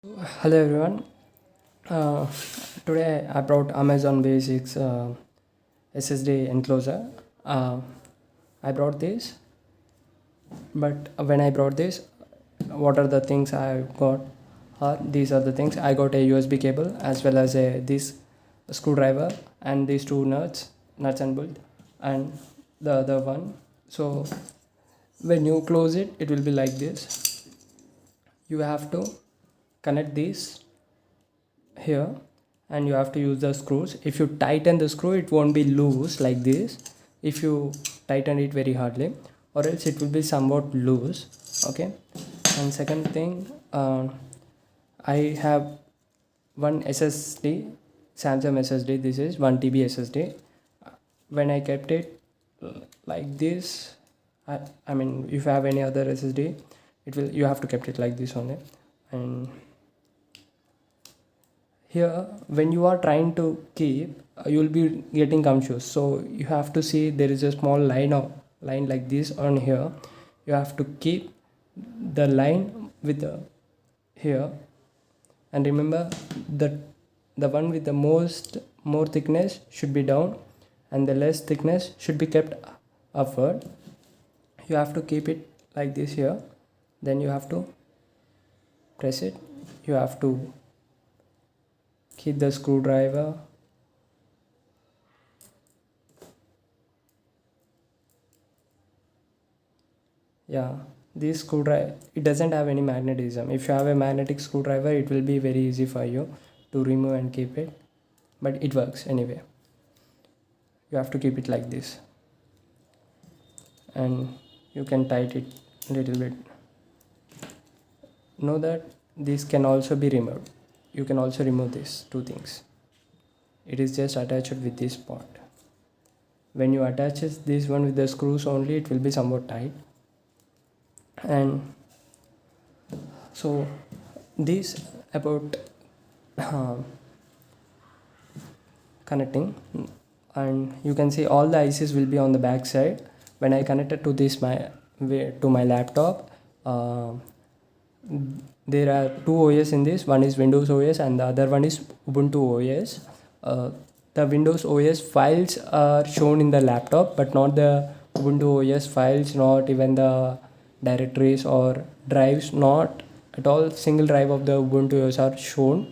Hello everyone. Uh, Today I brought Amazon Basics SSD enclosure. Uh, I brought this, but when I brought this, what are the things I got? These are the things I got: a USB cable as well as this screwdriver and these two nuts and bolt, and the other one. So when you close it, it will be like this. You have to connect these here and you have to use the screws. If you tighten the screw, it won't be loose like this if you tighten it very hardly, or else it will be somewhat loose. Okay. And second thing, I have one SSD, Samsung SSD. This is 1 TB SSD. When I kept it like this, I mean, if you have any other SSD, it will, you have to kept it like this only. And here when you are trying to keep, you will be getting confused. So you have to see there is a small line like this on here. You have to keep the line with the here, and remember that the one with the more thickness should be down and the less thickness should be kept upward. You have to keep it like this here, then you have to press it. You have to keep the screwdriver. Yeah, this screwdriver, it doesn't have any magnetism. If you have a magnetic screwdriver, it will be very easy for you to remove and keep it, but it works anyway. You have to keep it like this, and you can tight it a little bit. Know that this can also be removed. You can also remove these two things. It is just attached with this part. When you attach this one with the screws only, it will be somewhat tight. And so this about uh, connecting, and you can see all the ICs will be on the back side. When I connected to this my laptop, there are two OS in this. One is Windows OS and the other one is Ubuntu OS. The Windows OS files are shown in the laptop, but not the Ubuntu OS files, not even the directories or drives, not at all. Single drive of the Ubuntu OS are shown.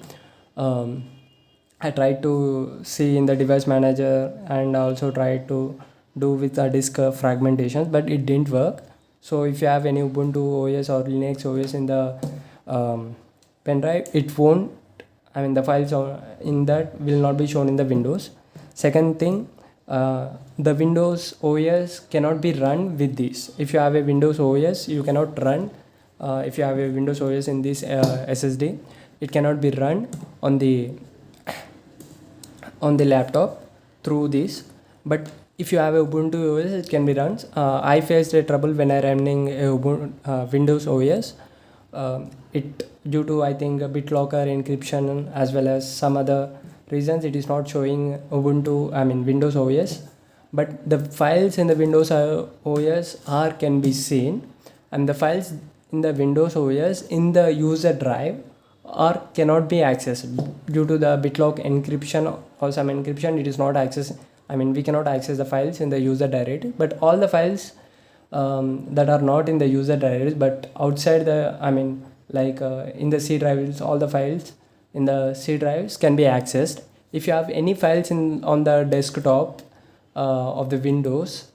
I tried to see in the device manager and also tried to do with the disk fragmentation, but it didn't work. So if you have any Ubuntu OS or Linux OS in the pen drive, it won't, I mean the files in that will not be shown in the Windows. Second thing, the Windows OS cannot be run with this. If you have a Windows OS, you cannot run. If you have a Windows OS in this SSD, it cannot be run on the laptop through this. But if you have a Ubuntu OS, it can be run. I faced a trouble when I running a Windows OS. It due to, I think, a BitLocker encryption as well as some other reasons, it is not showing Windows OS. But the files in the Windows OS can be seen, and the files in the Windows OS in the user drive or cannot be accessed due to the BitLock encryption or some encryption. It is not accessed. We cannot access the files in the user directory, but all the files that are not in the user directories but outside the, in the C drives, all the files in the C drives can be accessed. If you have any files on the desktop of the Windows,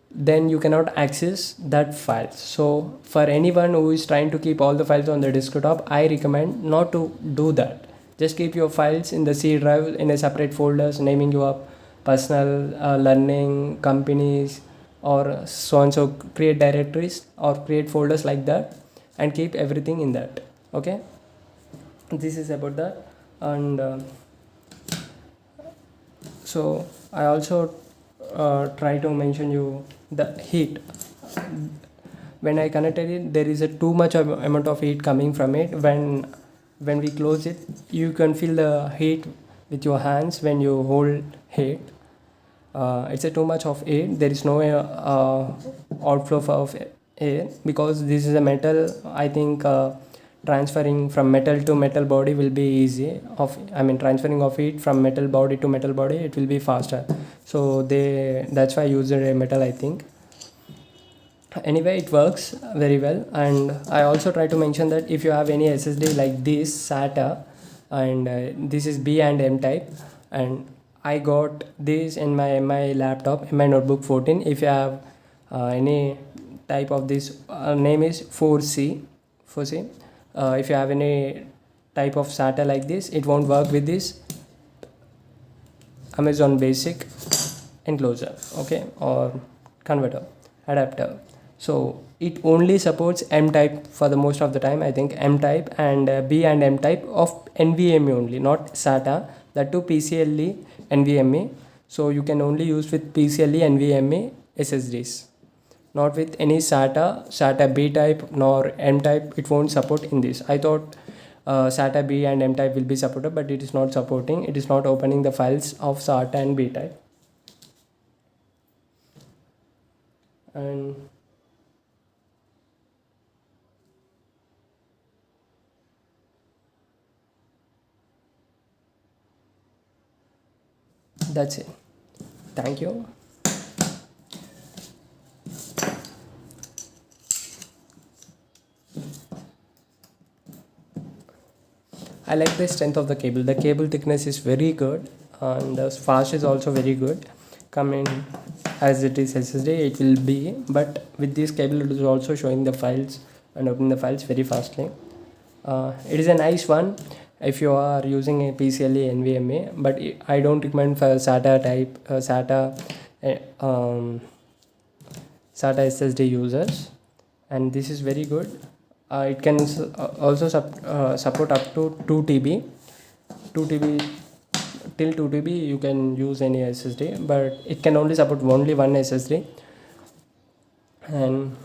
then you cannot access that file. So for anyone who is trying to keep all the files on the desktop, I recommend not to do that. Just keep your files in the C drive in a separate folders, naming your personal, learning, companies, or so and so. Create directories or create folders like that and keep everything in that. Okay, this is about that. And so I also try to mention you the heat. When I connected it, there is a too much amount of heat coming from it. When we close it, you can feel the heat with your hands when you hold it. It's a too much of air. There is no outflow of air because this is a metal. I think transferring from metal to metal body will be easy. Transferring of heat from metal body to metal body, it will be faster. So that's why I used a metal, I think. Anyway, it works very well. And I also try to mention that if you have any SSD like this SATA, and this is B and M type, and I got this in my laptop, in my notebook 14. If you have any type of this, name is 4C. If you have any type of SATA like this, it won't work with this Amazon basic enclosure, okay, or converter adapter. So it only supports M type for the most of the time, I think. M type and B and M type of NVMe only, not SATA. That too PCLE NVMe. So you can only use with PCLE NVMe SSDs, not with any SATA B type nor M type. It won't support in this. I thought SATA B and M type will be supported, but it is not supporting. It is not opening the files of SATA and B type. And that's it. Thank you. I like the strength of the cable. The cable thickness is very good, and the fast is also very good. Coming as it is SSD, it will be, but with this cable, it is also showing the files and opening the files very fastly. It is a nice one if you are using a PCLE NVMe, but I don't recommend for SATA type SATA SSD users. And this is very good. It can also support up to 2 TB. 2 TB till 2 TB you can use any SSD, but it can only support only one SSD, and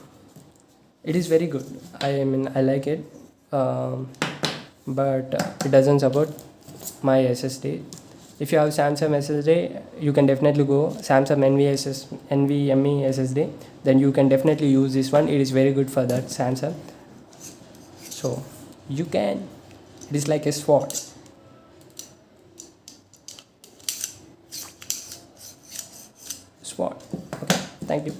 it is very good. I like it, but it doesn't support my SSD. If you have Samsung SSD, you can definitely go Samsung NVMe SSD. Then you can definitely use this one. It is very good for that Samsung. So you can. It is like a sword. Okay. Thank you.